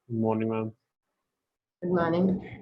Good morning, ma'am. Good morning.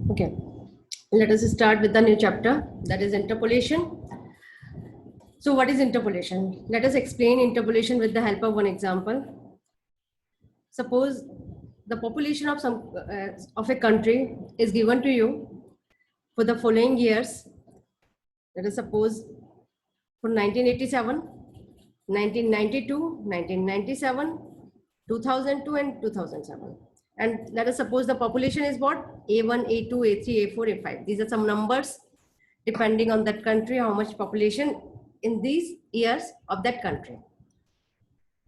Okay, let us start with the new chapter, that is interpolation. So what is interpolation? Let us explain interpolation with the help of one example. Suppose the population of a country is given to you for the following years. Let us suppose for 1987, 1992, 1997, 2002 and 2007. And let us suppose the population is what? A1, A2, A3, A4, A5. These are some numbers depending on that country, how much population in these years of that country.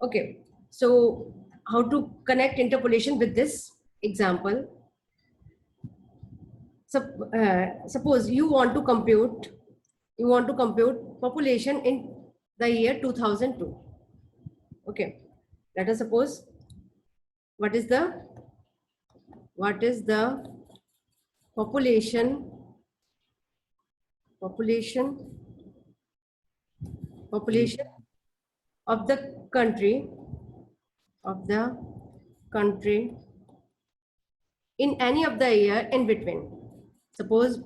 Okay, so how to connect interpolation with this example? Suppose you want to compute population in the year 2002. Okay, let us suppose what is the population of the country in any of the year in between. Suppose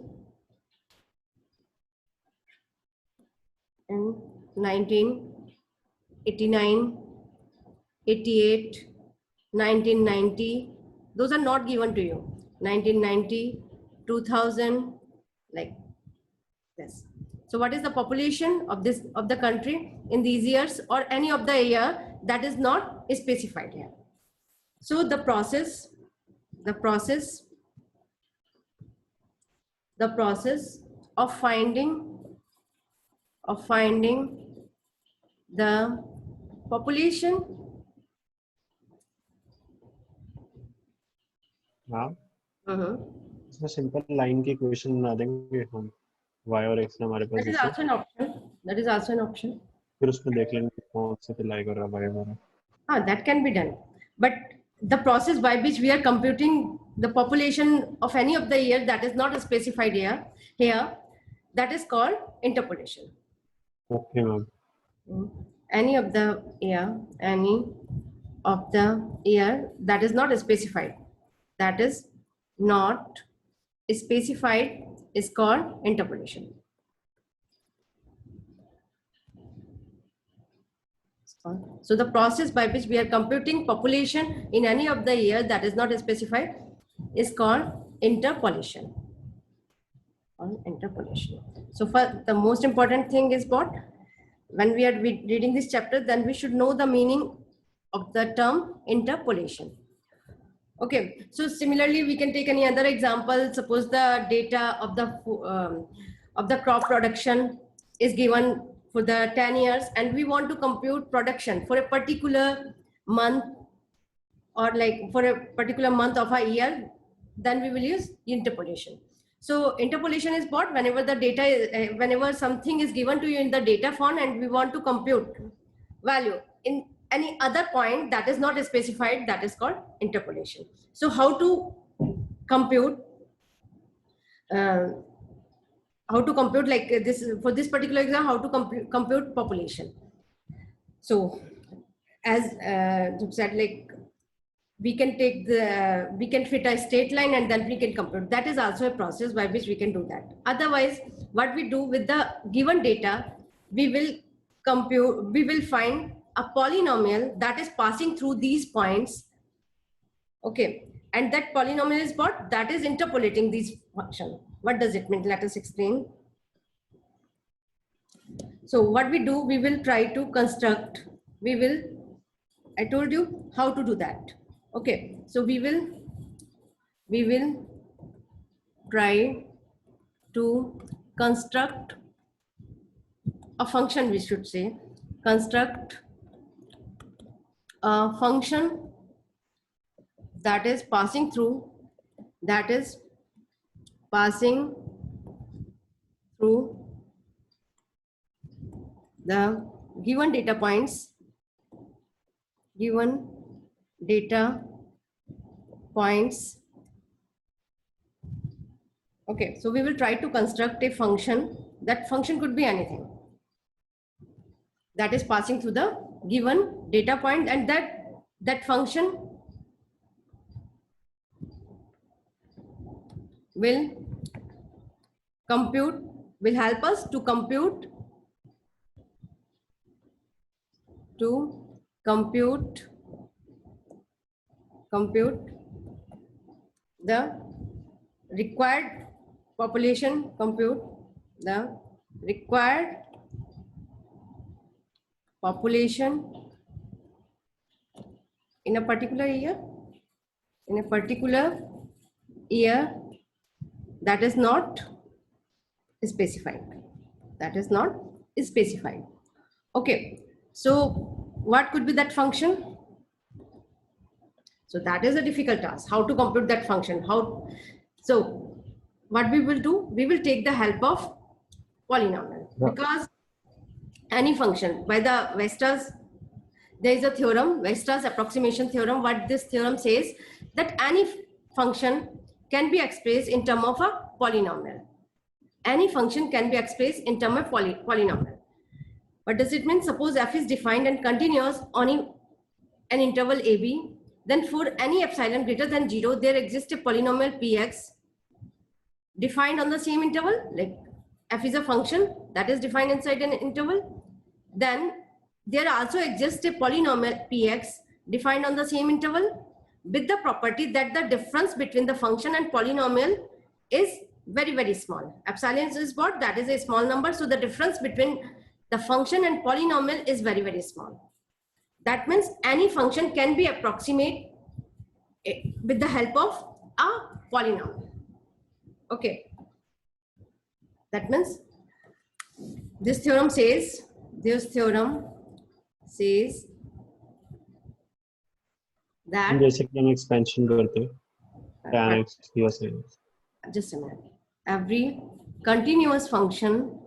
in 1989, 88, 1990, those are not given to you. 1990, 2000, like this. So what is the population of the country in these years or any of the year that is not specified here. So the process of finding the population. हाँ, इसमें simple line की question बना देंगे हम, y और x हमारे पास That is also an option. फिर उसमें देख लेंगे कौन से पे लाई कर रहा है y हमारा. That can be done, but the process by which we are computing the population of any of the year that is not specified here, that is called interpolation. Okay, ma'am. any of the year, any of the year that is not specified, that is not specified, is called interpolation. So the process by which we are computing population in any of the year that is not specified is called interpolation. Interpolation. So for the most important thing is what? When we are reading this chapter, then we should know the meaning of the term interpolation. Okay, so similarly, we can take any other example. Suppose the data of the crop production is given for the 10 years, and we want to compute production for a particular month, or like for a particular month of a year, then we will use interpolation. So interpolation is what? Whenever the data is, whenever something is given to you in the data form and we want to compute value in any other point that is not specified, that is called interpolation. So how to compute like this for this particular exam, how to compute population. So as said, like we can fit a straight line and then we can compute. That is also a process by which we can do that. Otherwise, what we do with the given data, we will find a polynomial that is passing through these points. Okay, and that polynomial is what? That is interpolating these functions. What does it mean? Let us explain. So what we do, we will try to construct, I told you how to do that. Okay, so we will try to construct a function, we should say, construct a function that is passing through the given data points, Okay, so we will try to construct a function. That function could be anything that is passing through the given data point, and that function will help us to compute the required population, in a particular year that is not specified. Okay, so what could be that function? So that is a difficult task, how to compute that function. So what we will do, we will take the help of polynomial. Yeah. Because any function by the Weierstrass, there is a theorem, Weierstrass approximation theorem. What this theorem says, that any function can be expressed in terms of a polynomial. Any function can be expressed in terms of polynomial. What does it mean? Suppose f is defined and continuous on an interval AB, then for any epsilon greater than 0, there exists a polynomial px defined on the same interval. Like f is a function that is defined inside an interval. Then there also exists a polynomial px defined on the same interval, with the property that the difference between the function and polynomial is very, very small. Epsilon is what? That is a small number. So the difference between the function and polynomial is very, very small. That means any function can be approximated with the help of a polynomial. Okay. That means this theorem says that basically an expansion करते tan x you are saying. Just a minute. Every continuous function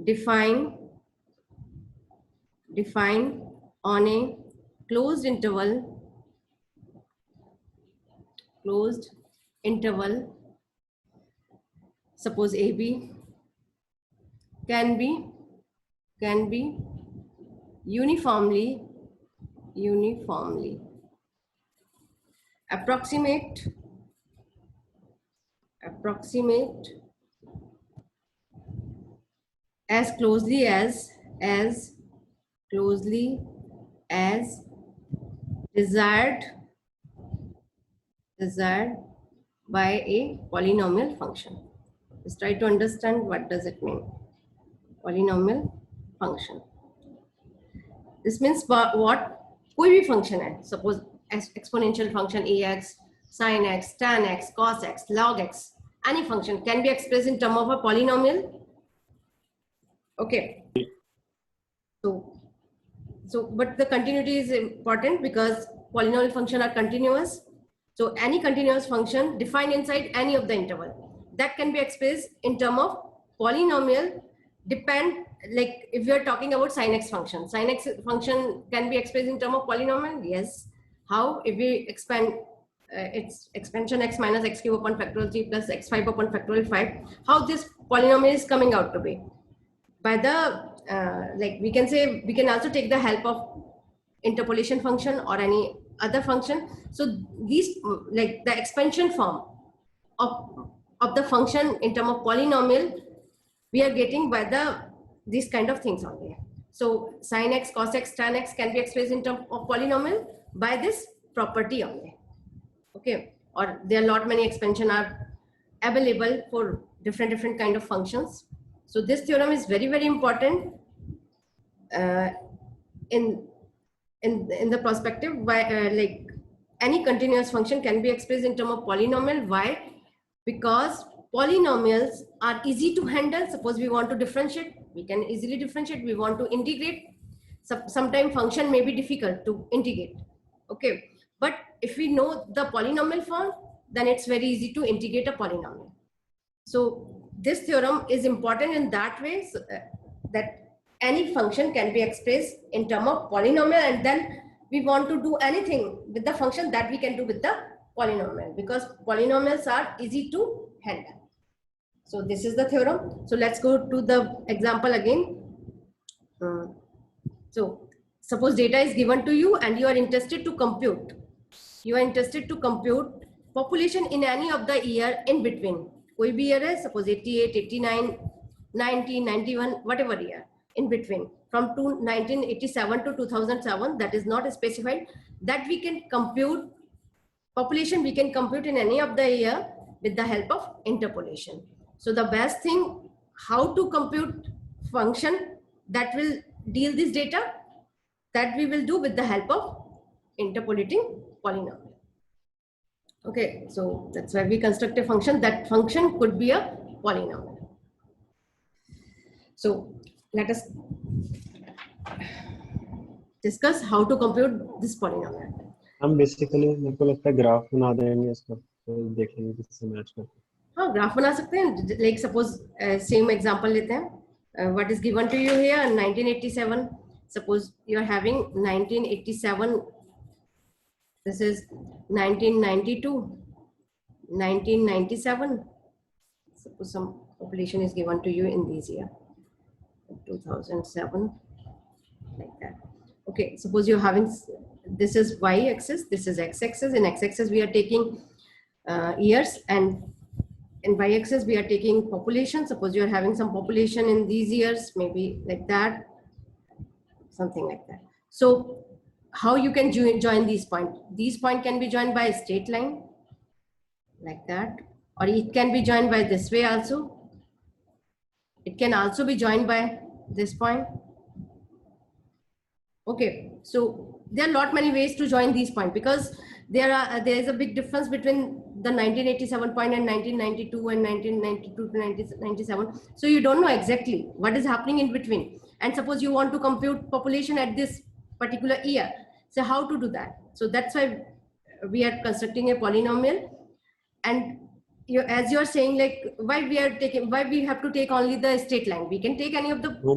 defined on a closed interval, suppose AB, can be uniformly approximate as closely as desired by a polynomial function. Just try to understand what does it mean. Polynomial function. This means what? कोई भी function है. Suppose exponential function ax, sin x, tan x, cos x, log x. Any function can be expressed in terms of a polynomial. Okay. So, but the continuity is important because polynomial functions are continuous. So any continuous function defined inside any of the interval that can be expressed in terms of polynomial depend, like if we are talking about sin x function can be expressed in terms of polynomial. Yes. How? If we expand its expansion x minus x cube upon factorial 3 plus x5 upon factorial 5, how this polynomial is coming out to be? By the like we can say, we can also take the help of interpolation function or any other function. So these, like the expansion form of the function in terms of polynomial, we are getting by these kind of things only. So sin x, cos x, tan x can be expressed in terms of polynomial by this property only. Okay, or there are lot many expansion are available for different kind of functions. So this theorem is very important in the perspective why like any continuous function can be expressed in terms of polynomial. Why? Because polynomials are easy to handle. Suppose we want to differentiate, we can easily differentiate. We want to integrate, sometimes function may be difficult to integrate. Okay, but if we know the polynomial form, then it's very easy to integrate a polynomial. So this theorem is important in that way, so, that any function can be expressed in terms of polynomial, and then we want to do anything with the function that we can do with the polynomial, because polynomials are easy to handle. So this is the theorem. So let's go to the example again. So suppose data is given to you and you are interested to compute. Population in any of the year in between. कोई भी year है, suppose 88, 89, 90, 91, whatever year in between, from 1987 to 2007, that is not specified, that we can compute population, we can compute in any of the year with the help of interpolation. So the best thing, how to compute function that will deal this data, that we will do with the help of interpolating polynomial. Okay, so that's why we construct a function. That function could be a polynomial. So let us discuss how to compute this polynomial. हम basically मेरे को लगता है graph बना देंगे इसका, तो देखेंगे किससे मैच करते हैं. हाँ, ग्राफ बना सकते हैं. Like suppose same example लेते हैं. What is given to you here? 1987. Suppose you are having 1987. This is 1992, 1997. Suppose some population is given to you in this year, 2007, like that. Okay, suppose you're having, this is y-axis, this is x-axis. In x-axis we are taking years, and in y-axis we are taking population. Suppose you're having some population in these years, maybe like that, something like that. So how you can join these points? These points can be joined by a straight line, like that, or it can be joined by this way also. It can also be joined by this point. Okay, so there are lot many ways to join these points, because there is a big difference between the 1987 point and 1992 and 1992 to 1997. So you don't know exactly what is happening in between. And suppose you want to compute population at this particular year. So how to do that? So that's why we are constructing a polynomial. And as you are saying, like why we have to take only the straight line? We can take any of the. So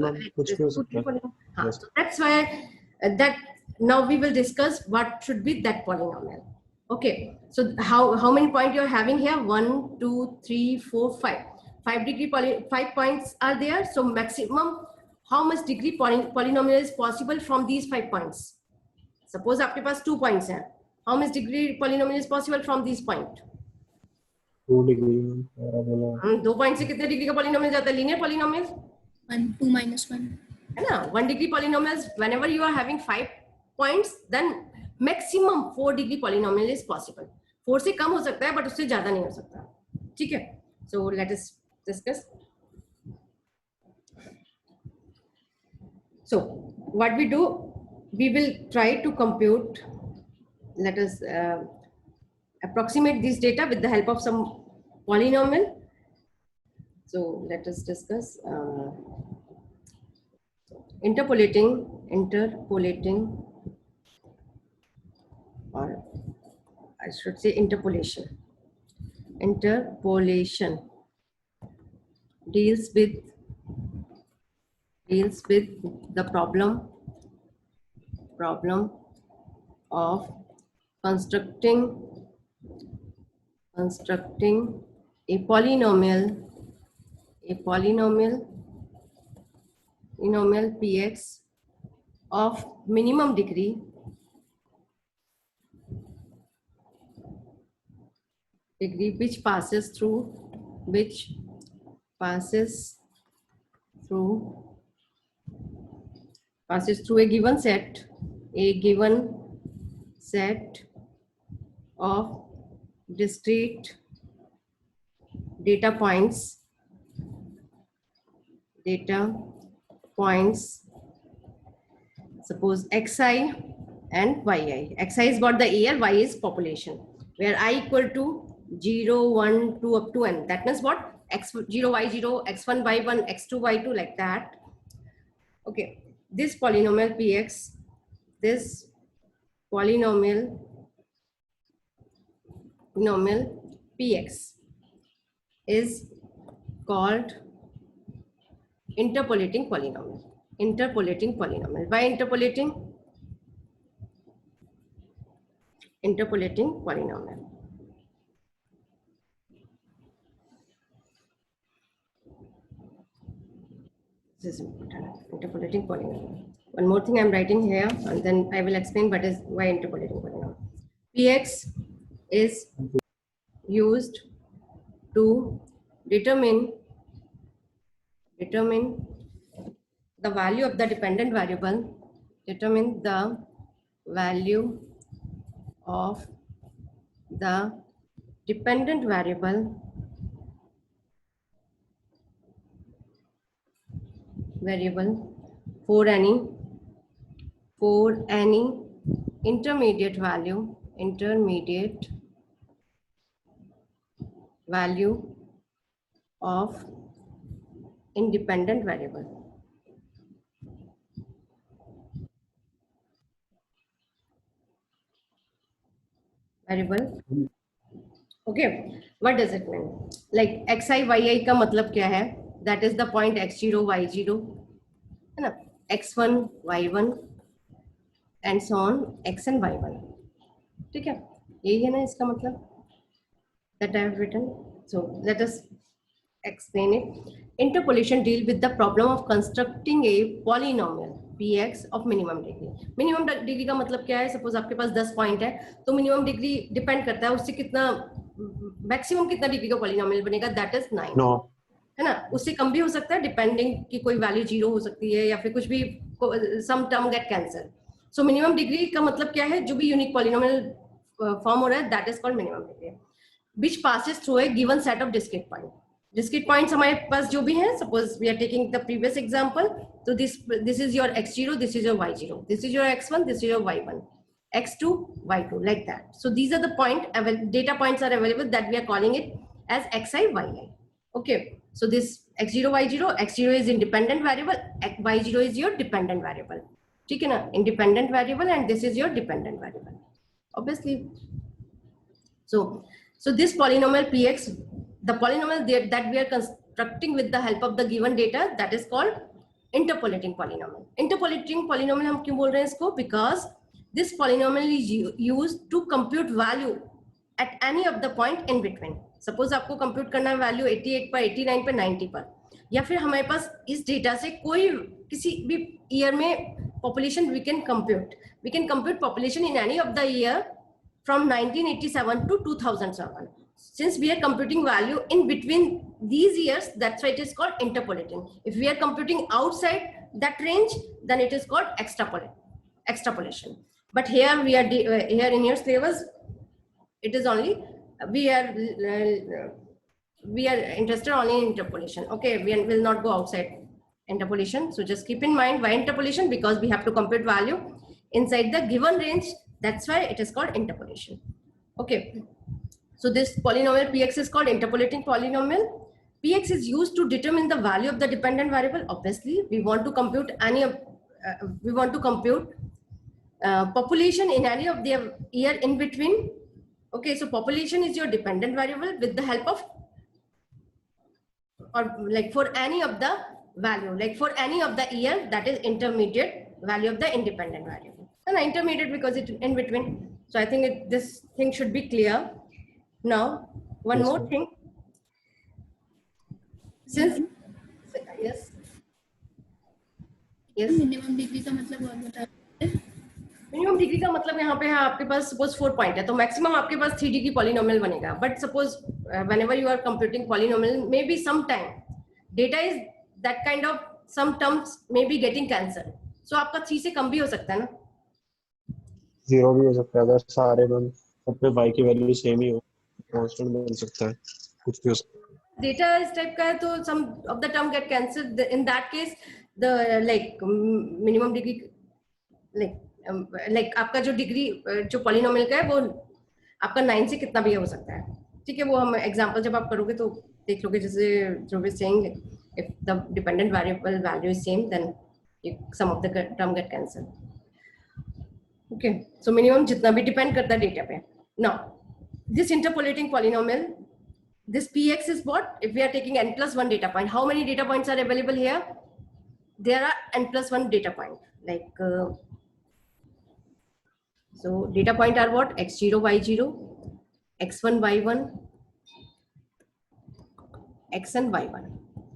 that's why that now we will discuss what should be that polynomial. Okay. So how many points you are having here? 1, 2, 3, 4, 5. 5 points are there. So maximum, how much degree polynomial is possible from these 5 points? Suppose आपके पास 2 points हैं. How much degree polynomial is possible from these point? 2 degree. 2 points से कितने degree का polynomial जाता है? Linear polynomial? 1, 2 minus 1. है ना? 1 degree polynomials, whenever you are having 5 points, then maximum 4 degree polynomial is possible. 4 से कम हो सकता है, but उससे ज्यादा नहीं हो सकता. ठीक है? So let us discuss. So what we do, we will try to compute. Let us approximate this data with the help of some polynomial. So let us discuss interpolating, or I should say interpolation. Interpolation deals with the problem of constructing a polynomial px of minimum degree which passes through a given set of discrete data points suppose xi and yi. Xi is got the air, y is population, where I equal to 0, 1, 2 up to n. That means what? x0, y0, x1, y1, x2, y2, like that. Okay, this polynomial px, px is called interpolating polynomial. Why interpolating? Interpolating polynomial. This is important. Interpolating polynomial. One more thing I'm writing here, and then I will explain what is why interpolating polynomial. Px is used to determine the value of the dependent variable. Determine the value of the dependent variable for any intermediate value of independent variable. Okay, what does it mean? Like xi yi का मतलब क्या है? That is the point x0 y0, है ना? x1 y1 and so on x and y1. ठीक है? यही है ना इसका मतलब? That I have written. So let us explain it. Interpolation deal with the problem of constructing a polynomial px of minimum degree. Minimum degree का मतलब क्या है? Suppose आपके पास 10 पॉइंट है, तो minimum degree depend करता है उससे कितना maximum कितना डिग्री का polynomial बनेगा. That is 9. No. है ना? उससे कम भी हो सकता है डिपेंडिंग कि कोई वैल्यू 0 हो सकती है या फिर कुछ भी some term get cancelled. So minimum degree का मतलब क्या है? जो भी यूनिक polynomial फॉर्म हो रहा है, that is called minimum degree, which passes through a given set of discrete points. Discrete points हमारे पास जो भी हैं, suppose we are taking the previous example, so this is your x0, this is your y0, this is your x1, this is your y1, x2, y2, like that. So these are the data points are available that we are calling it as xi, yi. Okay, so this x0, y0, x0 is independent variable, y0 is your dependent variable. ठीक है ना? Independent variable, and this is your dependent variable. Obviously. So this polynomial px, the polynomial that we are constructing with the help of the given data, that is called interpolating polynomial. Interpolating polynomial हम क्यों बोल रहे हैं इसको? Because this polynomial is used to compute value at any of the point in between. Suppose आपको compute करना है value 88 पर, 89 पर, 90 पर, या फिर हमारे पास इस डेटा से कोई किसी भी ईयर में population we can compute population in any of the year from 1987 to 2007. Since we are computing value in between these years, that's why it is called interpolating. If we are computing outside that range, then it is called extrapolation. But here we are here in your syllabus, it is only we are interested only in interpolation. Okay, we will not go outside interpolation. So just keep in mind why interpolation, because we have to compute value inside the given range. That's why it is called interpolation. Okay, so this polynomial px is called interpolating polynomial. Px is used to determine the value of the dependent variable. Obviously, we want to compute population in any of the year in between. Okay, so population is your dependent variable with the help of, or like for any of the value, like for any of the year, that is intermediate value of the independent variable. And intermediate because it's in between. So I think this thing should be clear. Now, one more thing. Since yes, minimum degree का मतलब और बता दीजिए। Minimum degree का मतलब यहाँ पे है आपके पास सपोज 4 पॉइंट है तो मैक्सिमम आपके पास 3 डिग्री पॉलिनोमियल बनेगा. But suppose whenever you are computing polynomial, may be some time data is that kind of some terms may be getting cancel. So आपका 3 से कम भी हो सकता है ना, 0 भी हो सकता है. अगर सारे में सब पे y की वैल्यू सेम ही हो, कांस्टेंट मिल सकता है, कुछ भी हो सकता है. डेटा इस टाइप का है तो some of the term get cancelled. In that case the like minimum degree like आपका जो डिग्री जो पॉलिनोमियल का है वो आपका 9 से कितना भी हो सकता है. ठीक है, वो हम एग्जांपल जब आप करोगे तो देख लोगे. जैसे जो we saying, if the dependent variable value is same then some of the term get cancelled. Okay, so minimum जितना भी डिपेंड करता है डेटा पे. Now this interpolating polynomial, this px is what? If we are taking n plus 1 data point, how many data points are available here? There are n plus 1 data point. Like so data point are what? x0, y0, x1, y1, xn, y1.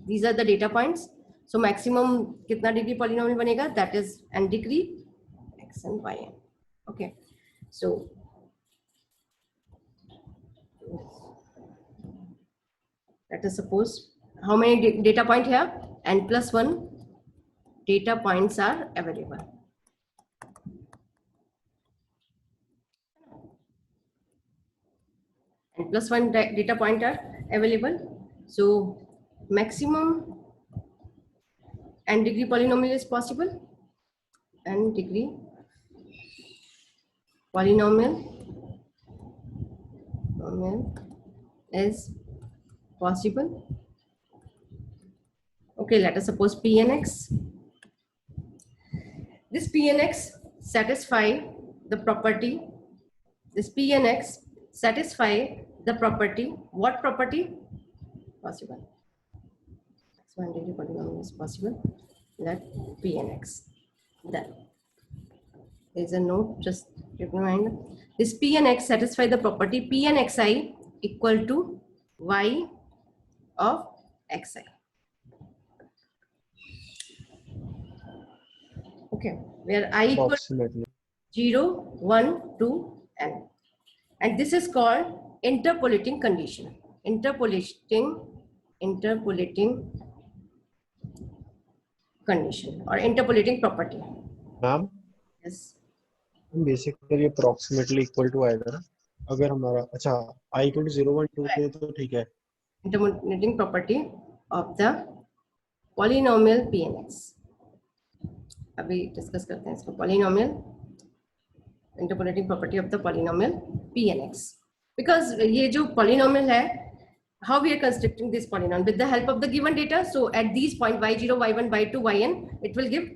These are the data points. So maximum kitna degree polynomial banega? That is n degree xn, yn. Okay, so let us suppose how many data point here? N plus 1 data points are available. N plus 1 data point are available. So maximum n degree polynomial is possible. N degree polynomial is possible. Okay, let us suppose P and X. This P and X satisfy the property. This P and X satisfy the property. What property? Possible. So one degree polynomial is possible. Let P and X. Then there is a note. Just keep in mind. This P and X satisfy the property P and Xi equal to Y of xi. Okay, where I equal 0, 1, 2, n. And this is called interpolating condition. Interpolating condition or interpolating property. Ma'am Yes. Basically approximately equal to आएगा ना अगर हमारा. अच्छा, i equal to 0, 1, 2 पे तो ठीक है. Interpolating property of the polynomial P and X. अभी डिस्कस करते हैं इसको. Polynomial interpolating property of the polynomial P and X. Because ये जो polynomial है, how we are constructing this polynomial with the help of the given data. So at these point y0, y1, y2, yn, it will give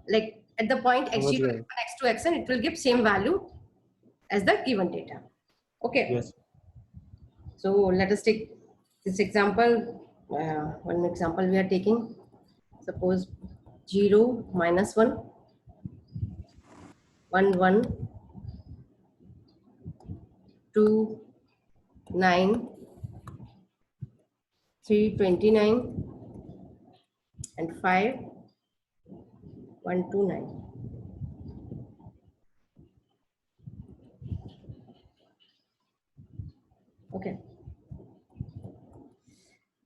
like at the point x0, x2, xn, it will give same value as the given data. Okay. Yes. So let us take this example. One example we are taking. Suppose 0, minus 1, 1, 1, 2, 9, 329 and 5 129. Okay.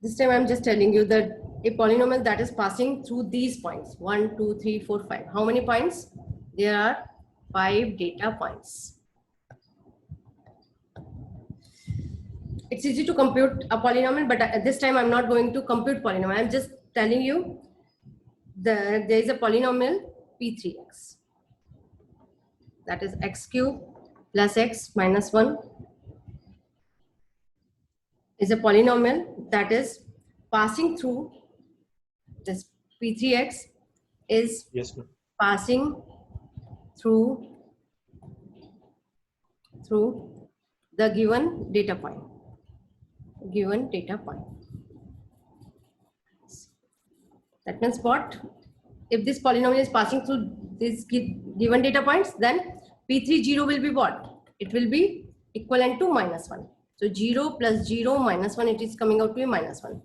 This time I'm just telling you that a polynomial that is passing through these points 1, 2, 3, 4, 5. How many points? There are 5 data points. It's easy to compute a polynomial, but at this time I'm not going to compute polynomial. I'm just telling you there is a polynomial P3x. That is x cube plus x minus 1 is a polynomial that is passing through this P3x is Yes, ma'am. passing through the given data point. That means what? If this polynomial is passing through these given data points, then P30 will be what? It will be equivalent to -1. So 0 plus 0 minus 1, it is coming out to be -1.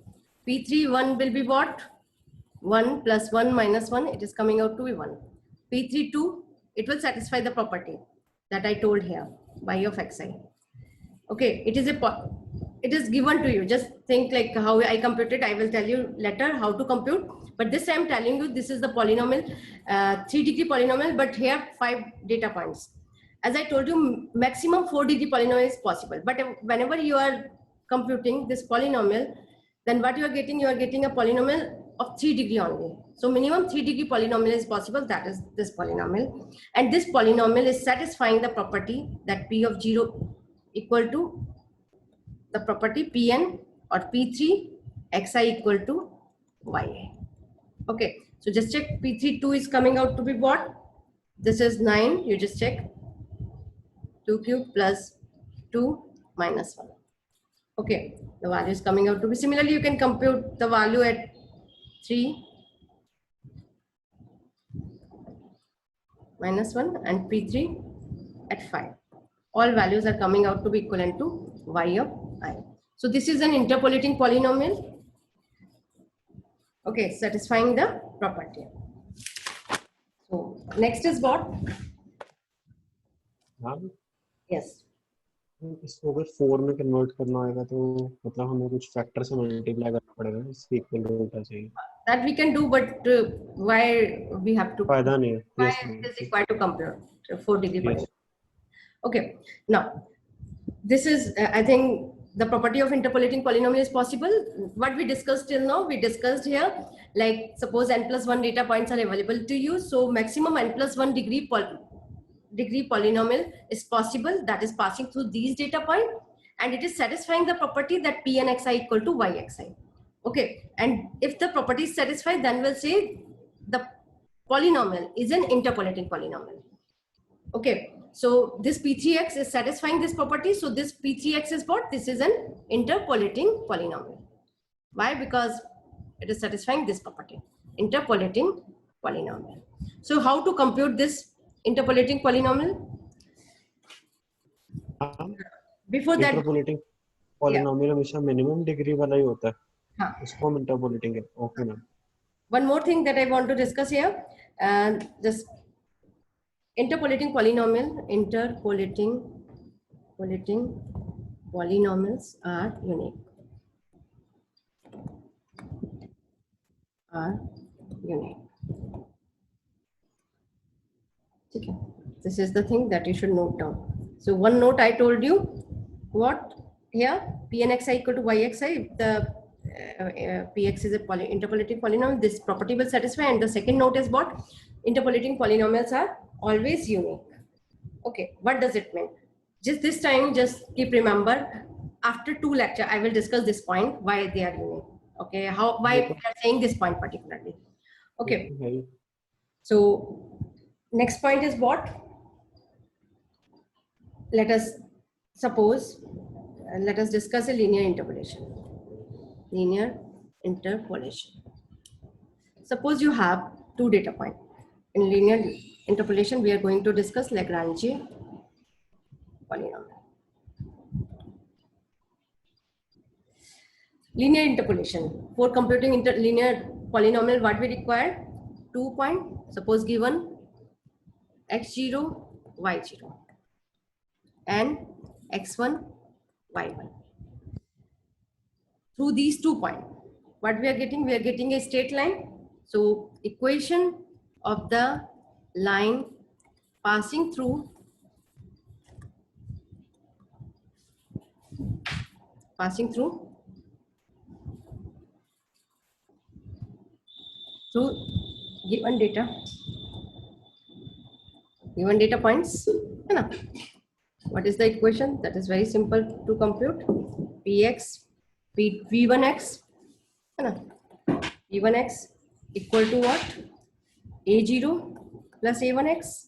P31 will be what? 1 plus 1 minus 1, it is coming out to be 1. P32, it will satisfy the property that I told here, y of xi. Okay, it is given to you. Just think like how I compute it. I will tell you later how to compute. But this I'm telling you, this is the polynomial, 3-degree polynomial, but here 5 data points. As I told you, maximum 4-degree polynomial is possible. But whenever you are computing this polynomial, then what you are getting a polynomial of 3-degree only. So minimum 3-degree polynomial is possible, that is this polynomial. And this polynomial is satisfying the property that P of 0 equal to the property Pn or P3 xi equal to yi. Okay, so just check P32 is coming out to be what? This is 9, you just check 2 cube plus 2 minus 1. Okay, the value is coming out to be, similarly you can compute the value at 3 minus 1 and P3 at 5. All values are coming out to be equivalent to y of I. So this is an interpolating polynomial. Okay, satisfying the property. So next is what? हाँ, Yes. इसको अगर 4 में convert करना होगा तो मतलब हमें कुछ फैक्टर से मल्टीप्लाई करना पड़ेगा, इसके इक्वल होना चाहिए. That we can do, but why we have to? फायदा नहीं है. Why Yes, it is ma'am. required to compute 4-degree Yes. polynomial? Okay, now this is I think the property of interpolating polynomial is possible. What we discussed till now, we discussed here, like suppose n plus 1 data points are available to you. So maximum n plus 1 degree polynomial is possible, that is passing through these data points, and it is satisfying the property that Pn xi equal to y xi. Okay, and if the property is satisfied, then we'll say the polynomial is an interpolating polynomial. Okay, so this P3x is satisfying this property. So this P3x is what? This is an interpolating polynomial. Why? Because it is satisfying this property, interpolating polynomial. So how to compute this interpolating polynomial? हाँ, Before that, interpolating polynomial हमेशा minimum degree वाला ही होता है. हाँ. उसको हम interpolating है. Okay ma'am. One more thing that I want to discuss here, this interpolating polynomial, interpolating polynomials are unique. Okay. This is the thing that you should note down. So one note I told you, what here Pn xi equal to y xi, the Px is a interpolating polynomial, this property will satisfy. And the second note is what? Interpolating polynomials are always unique. Okay, what does it mean? Just this time, just keep remember, after 2 lectures, I will discuss this point, why they are unique. Okay, why we are saying this point particularly. Okay, so next point is what? Let us suppose, let us discuss a linear interpolation. Linear interpolation. Suppose you have 2 data points. In linear interpolation, we are going to discuss Lagrange polynomial. Linear interpolation. For computing interlinear polynomial, what we require? 2 point, suppose given x0, y0 and x1, y1. Through these 2 points, what we are getting? We are getting a straight line. So equation of the line passing through given data points. What is the equation? That is very simple to compute. Px v1x v1x equal to what? a0 plus a1x.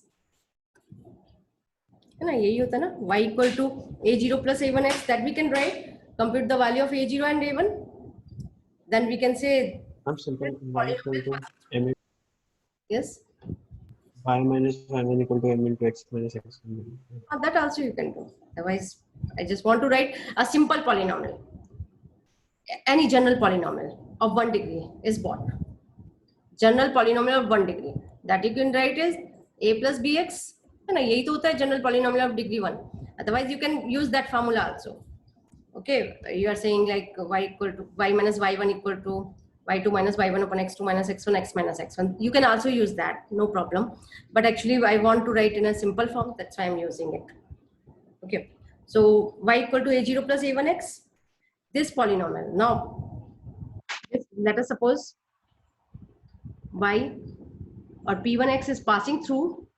यही होता ना, y equal to a0 plus a1x. That we can write, compute the value of a0 and a1. Then we can say, I'm simple. Y equal to m. yes, Y minus y1 equal to m into x minus x. that also you can do. Otherwise, I just want to write a simple polynomial. Any general polynomial of 1 degree is what? General polynomial of 1 degree. That you can write is a plus bx. यही तो होता है general polynomial of degree 1. Otherwise, you can use that formula also. Okay, you are saying like y equal to y minus y1 equal to y2 minus y1 upon x2 minus x1 x minus x1. You can also use that, no problem. But actually, I want to write in a simple form. That's why I'm using it. Okay, so y equal to a0 plus a1x. This polynomial. Now, let us suppose y or p1x is passing through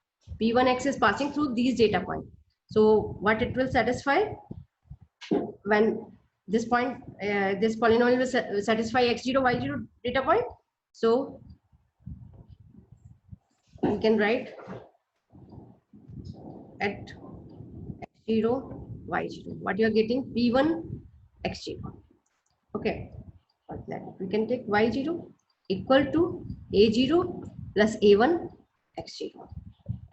these data points. So what it will satisfy when this point, this polynomial will satisfy x0, y0 data point. So we can write at x0, y0. What you are getting? p1 x0. Okay, but that we can take y0 equal to a0 plus a1 x0.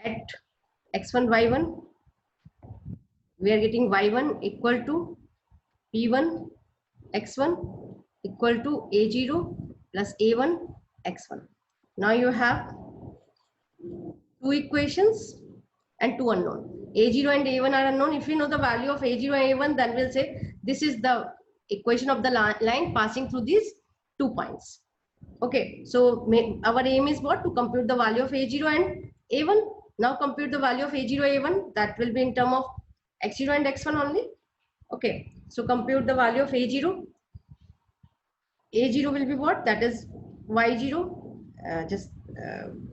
At x1, y1, we are getting y1 equal to p1 x1 equal to a0 plus a1 x1. Now you have two equations and two unknown. a0 and a1 are unknown. If you know the value of a0 and a1, then we'll say this is the equation of the line passing through these 2 points. Okay, so our aim is what? To compute the value of a0 and a1. Now compute the value of a0, a1. That will be in term of x0 and x1 only. Okay, so compute the value of a0. a0 will be what? That is y0.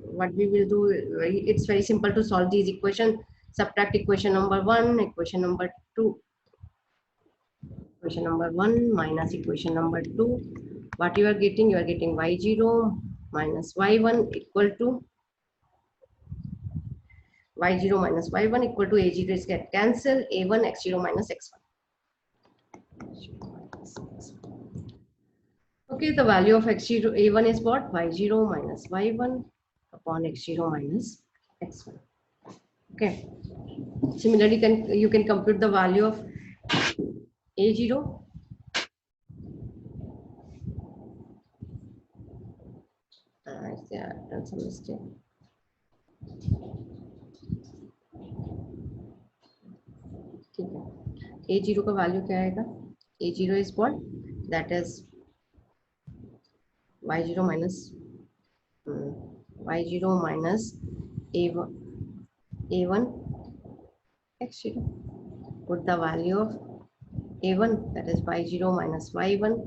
What we will do, it's very simple to solve these equations. Subtract equation number 1, equation number 2. Equation number 1 minus equation number 2. What you are getting? You are getting y0 minus y1 equal to y0 minus y1 equal to a0 is get cancelled, a1 x0 minus x1. Okay, the value of x0 a1 is what? y0 minus y1 upon x0 minus x1. Okay. Similarly, you can compute the value of a0. Yeah, I've done some mistake. ठीक है, a0 का value क्या आएगा? a0 is what? That is y0 minus a1 x0. Put the value of a1, that is y0 minus y1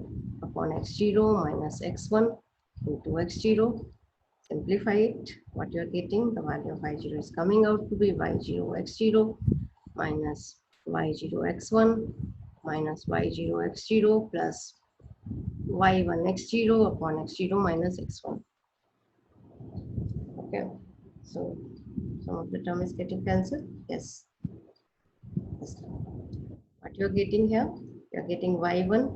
upon x0 minus x1 into x0. Simplify it. What you are getting? The value of y0 is coming out to be y0 x0 minus y0 x1 minus y0 x0 plus y1 x0 upon x0 minus x1. Okay, so some of the term is getting cancelled. Yes. What you are getting here? You are getting y1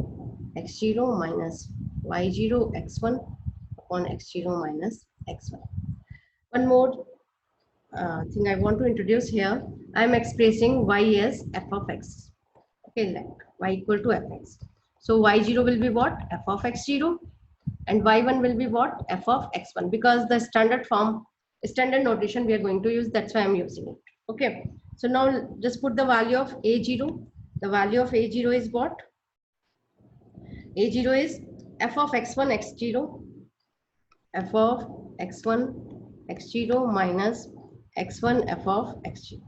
x0 minus y0 x1 upon x0 minus x1. One more thing I want to introduce here. I am expressing y as f of x. Okay, like y equal to fx. So y0 will be what? F of x0, and y1 will be what? F of x1, because the standard form, standard notation we are going to use, that's why I'm using it. Okay, so now just put the value of a0. The value of a0 is what? a0 is f of x1 x0, f of x1 x0 minus x1 f of x0.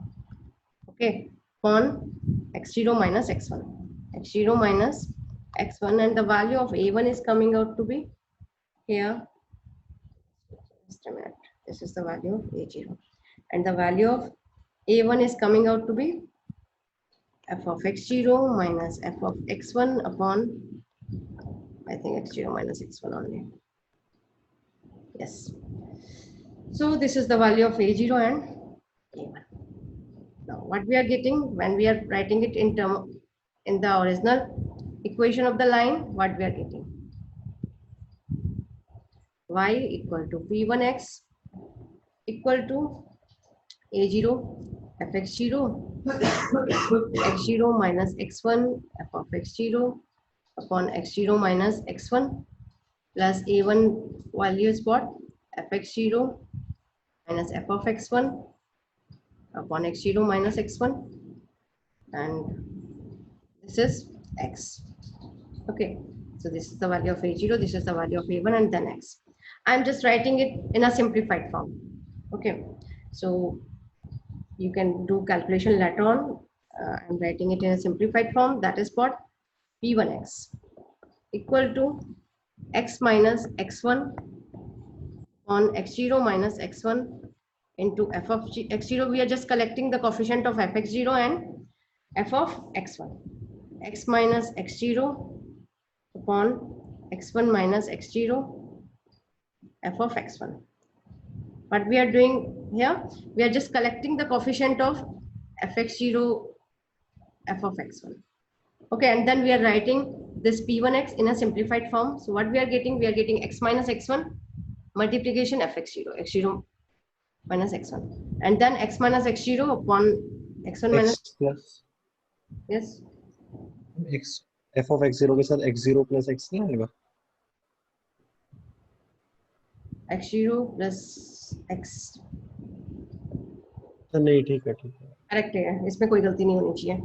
Okay, upon x0 minus x1, x0 minus x1, and the value of a1 is coming out to be here. Just a minute. This is the value of a0, and the value of a1 is coming out to be f of x0 minus f of x1 upon, I think, x0 minus x1 only. Yes. So this is the value of a0 and a1. Now what we are getting when we are writing it in the original equation of the line, what we are getting? Y equal to p1x equal to a0 fx0 x0 minus x1 f of x0 upon x0 minus x1 plus a1 value is what? Fx0 minus f of x1 upon x0 minus x1, and this is x. Okay, so this is the value of a0, this is the value of a1, and then x. I'm just writing it in a simplified form. Okay, so you can do calculation later on. I'm writing it in a simplified form. That is what? p1x equal to x minus x1 on x0 minus x1 into f of x0. We are just collecting the coefficient of fx0 and f of x1. X minus x0 upon x1 minus x0 f of x1. What we are doing here, we are just collecting the coefficient of fx0 f of x1. Okay, and then we are writing this p1x in a simplified form. So what we are getting x minus x1 multiplication fx0, x0 minus x1, and then x minus x0 upon x1 minus x plus yes x, f of x0 के साथ x0 plus x नहीं आएगा? x0 plus x नहीं, ठीक है, ठीक है. Correct है, इसमें कोई गलती नहीं होनी चाहिए.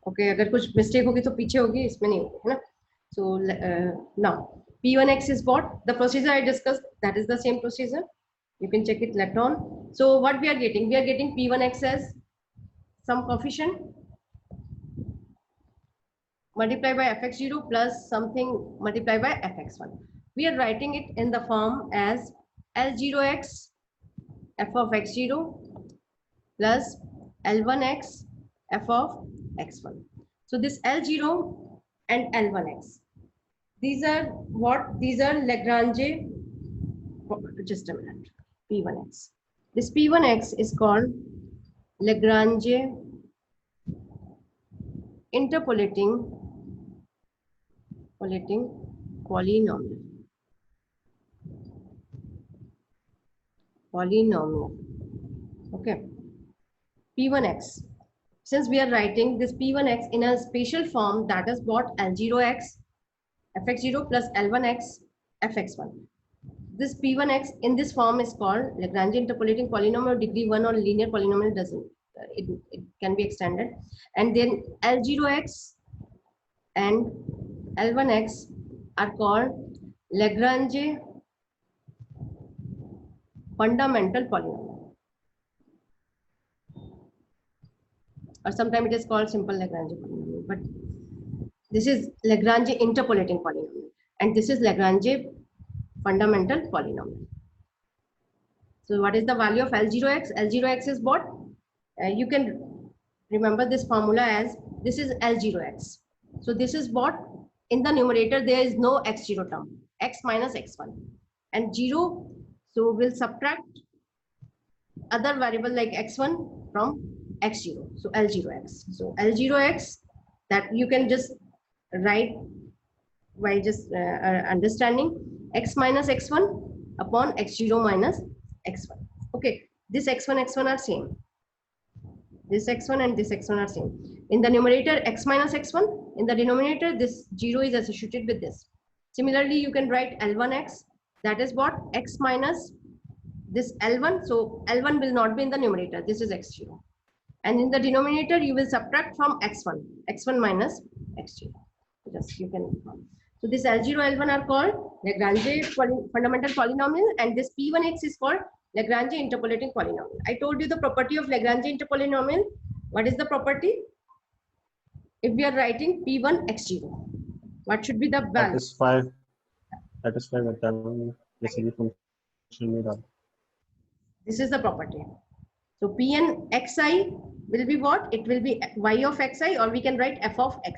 ओके, अगर कुछ मिस्टेक होगी तो पीछे होगी, इसमें नहीं होगी, है ना. So now p1x is what? The procedure I discussed, that is the same procedure. You can check it later on. So what we are getting? We are getting p1x as some coefficient multiplied by fx0 plus something multiplied by fx1. We are writing it in the form as L0x f of x0 plus L1x f of x1. So this L0 and L1x, these are what? These are Lagrange, just a minute, P1x. This P1x is called Lagrange interpolating polynomial. Okay, P1x. Since we are writing this P1x in a spatial form, that is what? L0x fx0 plus L1x fx1. This P1x in this form is called Lagrange interpolating polynomial degree 1 or linear polynomial. Doesn't it can be extended. And then L0x and L1x are called Lagrange fundamental polynomial, or sometimes it is called simple Lagrange polynomial, but this is Lagrange interpolating polynomial, and this is Lagrange fundamental polynomial. So what is the value of L0x? L0x is what? You can remember this formula as, this is L0x. So this is what? In the numerator there is no x0 term, x minus x1 and 0. So we'll subtract other variable like x1 from x0. So L0x. So L0x, that you can just write by just understanding x minus x1 upon x0 minus x1. Okay, this x1 are same. This x1 and this x1 are same. In the numerator, x minus x1. In the denominator, this 0 is associated with this. Similarly, you can write L1x. That is what? X minus this L1. So L1 will not be in the numerator. This is x0. And in the denominator, you will subtract from x1. x1 minus x0. Just you can. So this L0, L1 are called Lagrange fundamental polynomial, and this P1x is called Lagrange interpolating polynomial. I told you the property of Lagrange interpolynomial. What is the property? If we are writing P1 x0, what should be the value? Satisfy basically function. This is the property. So Pn xi will be what? It will be y of xi, or we can write f of xi.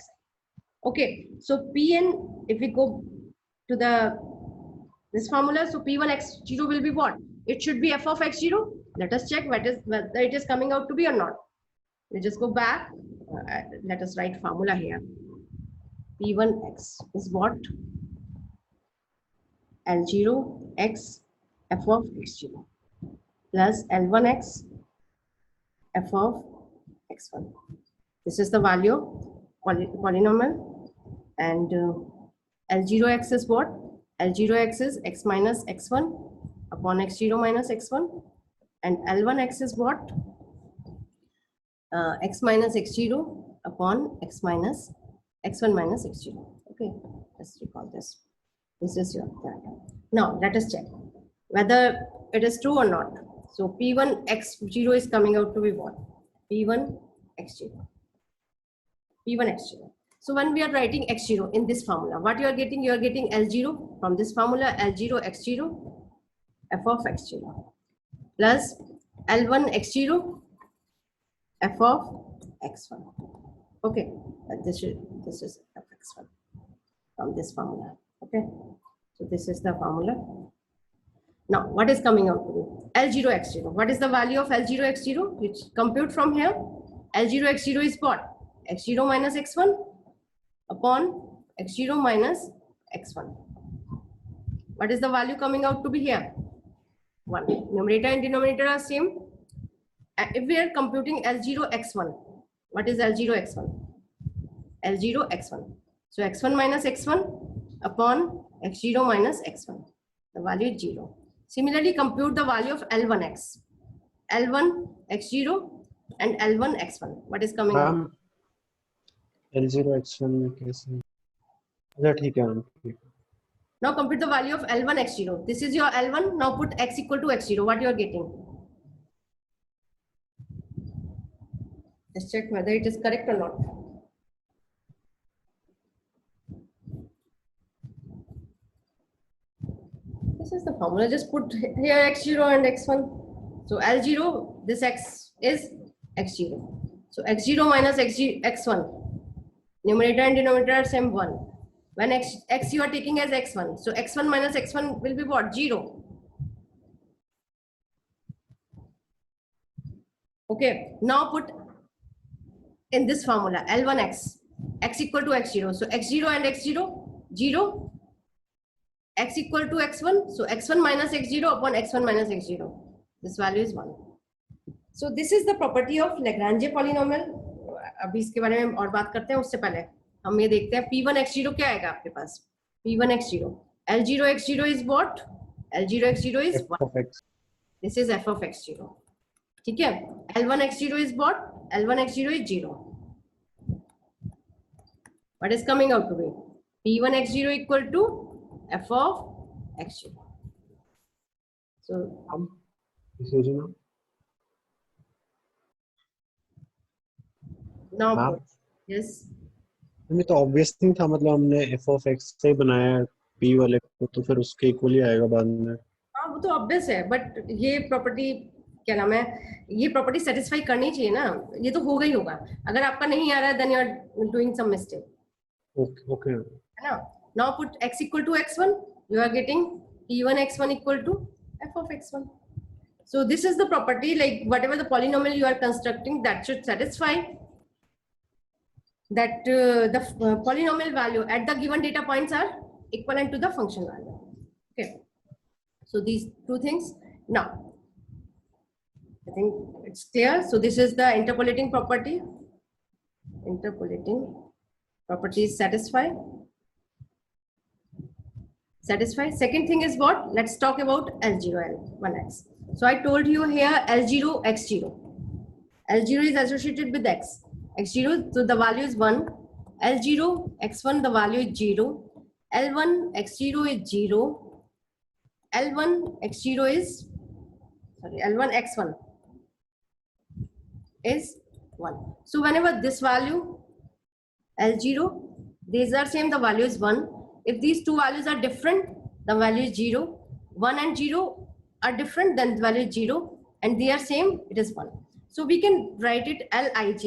Okay. So Pn, if we go to this formula, so P1 x0 will be what? It should be f of x0. Let us check whether it is coming out to be or not. We just go back. Let us write formula here. P1x is what? L0 x f of x0 plus L1x f of x1. This is the value polynomial, and L0x is what? L0x is x minus x1 upon x0 minus x1, and L1x is what? X minus x0 upon x minus x1 minus x0. Okay, let's recall this. This is your data. Now let us check whether it is true or not. So P1 x0 is coming out to be what? P1 x0. P1 x0. So when we are writing x0 in this formula, what you are getting? You are getting L0 from this formula, L0 x0 f of x0 plus L1 x0 f of x1. Okay, this is f x1 from this formula. Okay, so this is the formula. Now, what is coming out to be? L0 x0. What is the value of L0 x0? Which compute from here. L0 x0 is what? x0 minus x1 upon x0 minus x1. What is the value coming out to be here? 1. Numerator and denominator are same. If we are computing L0 x1, what is L0 x1? L0 x1. So x1 minus x1 upon x0 minus x1. The value is 0. Similarly, compute the value of L1x. L1 x0 and L1 x1. What is coming out? L0 x1 कैसे? अच्छा ठीक है. Now compute the value of L1 x0. This is your L1. Now put x equal to x0. What you are getting? Let's check whether it is correct or not. This is the formula. Just put here x0 and x1. So L0, this x is x0. So x0 minus x1. Numerator and denominator are same 1. When x you are taking as x1. So x1 minus x1 will be what? 0. Okay. Now put in this formula L1x, x equal to x0. So x0 and x0, 0. X equal to x1. So x1 minus x0 upon x1 minus x0. This value is 1. So this is the property of Lagrange polynomial. अभी इसके बारे में और बात करते हैं. उससे पहले हम ये देखते हैं P1 x0 क्या आएगा आपके पास. P1 x0. L0 x0 is what? L0 x0 is 1. This is f of x0. ठीक है. L1 x0 is what? L1 x0 is 0. What is coming out to be? P1 x0 equal to f of x0. So now yes. हमें तो obvious नहीं था, मतलब हमने f of x से बनाया p वाले को, तो फिर उसके इक्वल ही आएगा बाद में. हाँ वो तो ऑब्वियस है, बट ये प्रॉपर्टी क्या नाम है, ये प्रॉपर्टी सेटिस्फाई करनी चाहिए ना. ये तो होगा ही होगा. अगर आपका नहीं आ रहा है then you are doing some mistake. Okay है ना. Now put x equal to x1. You are getting p1 x1 equal to f of x1. So this is the property, like whatever the polynomial you are constructing, that should satisfy that the polynomial value at the given data points are equivalent to the function value. Okay. So these two things. Now, I think it's clear. So this is the interpolating property. interpolating properties satisfy. Second thing is what? Let's talk about L0, L1x. So I told you here L0, x0. L0 is associated with x. X0, so the value is 1. L0, x1, the value is 0. L1, x0 is 0. L1, x0 is, sorry, L1, x1 is 1. So whenever this value, L0, these are same, the value is 1. If these two values are different, the value is 0. 1 and 0 are different, then the value is 0. And they are same, it is 1. So we can write it Lij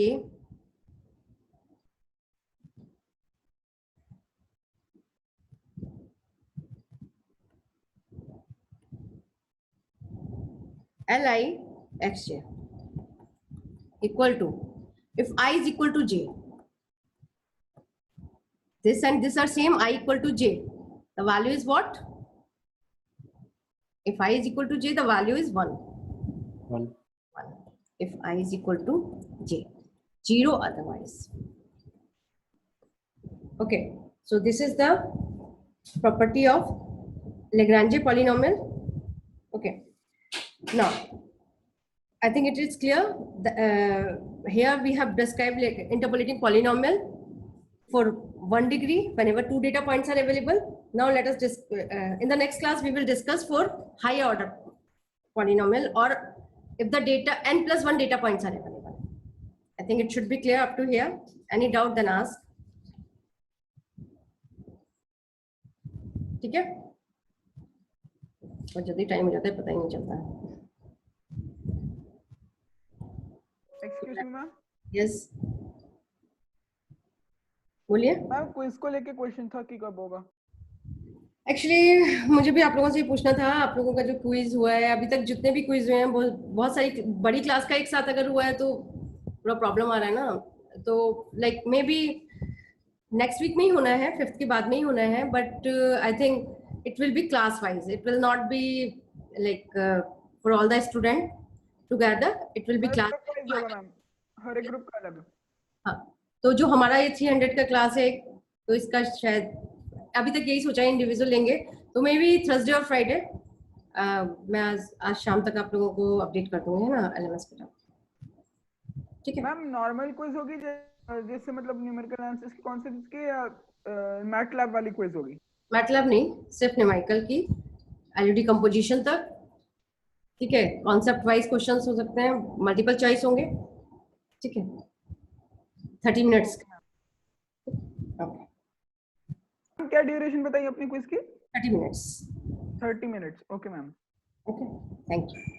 Li xj equal to, if I is equal to j, this and this are same, I equal to j, the value is what? If I is equal to j, the value is 1. 1. If I is equal to j, 0 otherwise. Okay, so this is the property of Lagrange polynomial. Okay, now I think it is clear. Here we have described like interpolating polynomial for 1 degree whenever 2 data points are available. Now let us just in the next class we will discuss for higher order polynomial, or if the data n plus 1 data points are available. I think it should be clear up to here. Any doubt then ask. ठीक है, और जल्दी time हो जाता है पता ही नहीं चलता है. Excuse me ma'am. यस बोलिए. मैम क्विज को लेके क्वेश्चन था कि कब होगा. एक्चुअली मुझे भी आप लोगों से पूछना था, आप लोगों का जो क्विज हुआ है अभी तक, जितने भी क्विज हुए हैं बहुत सारी बड़ी क्लास का एक साथ अगर हुआ है तो थोड़ा प्रॉब्लम आ रहा है ना. तो like maybe next week में ही होना है, 5th के बाद में ही होना है, but I think it will be class wise. It will not be like for all the student together, it will be class. हर एक ग्रुप का अलग. हाँ, तो जो हमारा ये 300 का क्लास है तो इसका शायद अभी तक यही सोचा है इंडिविजुअल लेंगे, तो मे बी थर्सडे और फ्राइडे मैं आज शाम तक आप लोगों को अपडेट कर दूंगी ना LMS पे. ठीक है मैम. नॉर्मल क्विज होगी जैसे मतलब न्यूमेरिकल आंसर्स की कॉन्सेप्ट्स की, या मैटलैब वाली क्विज होगी? मैटलैब नहीं, सिर्फ न्यूमेरिकल की एलयूडी कंपोजिशन तक. ठीक है, कॉन्सेप्ट वाइज क्वेश्चंस हो सकते हैं, मल्टीपल चॉइस होंगे. ठीक है, 30 मिनट्स. ओके, क्या ड्यूरेशन बताइए अपनी क्विज की? 30 minutes. 30 minutes. Okay ma'am. Okay, thank you.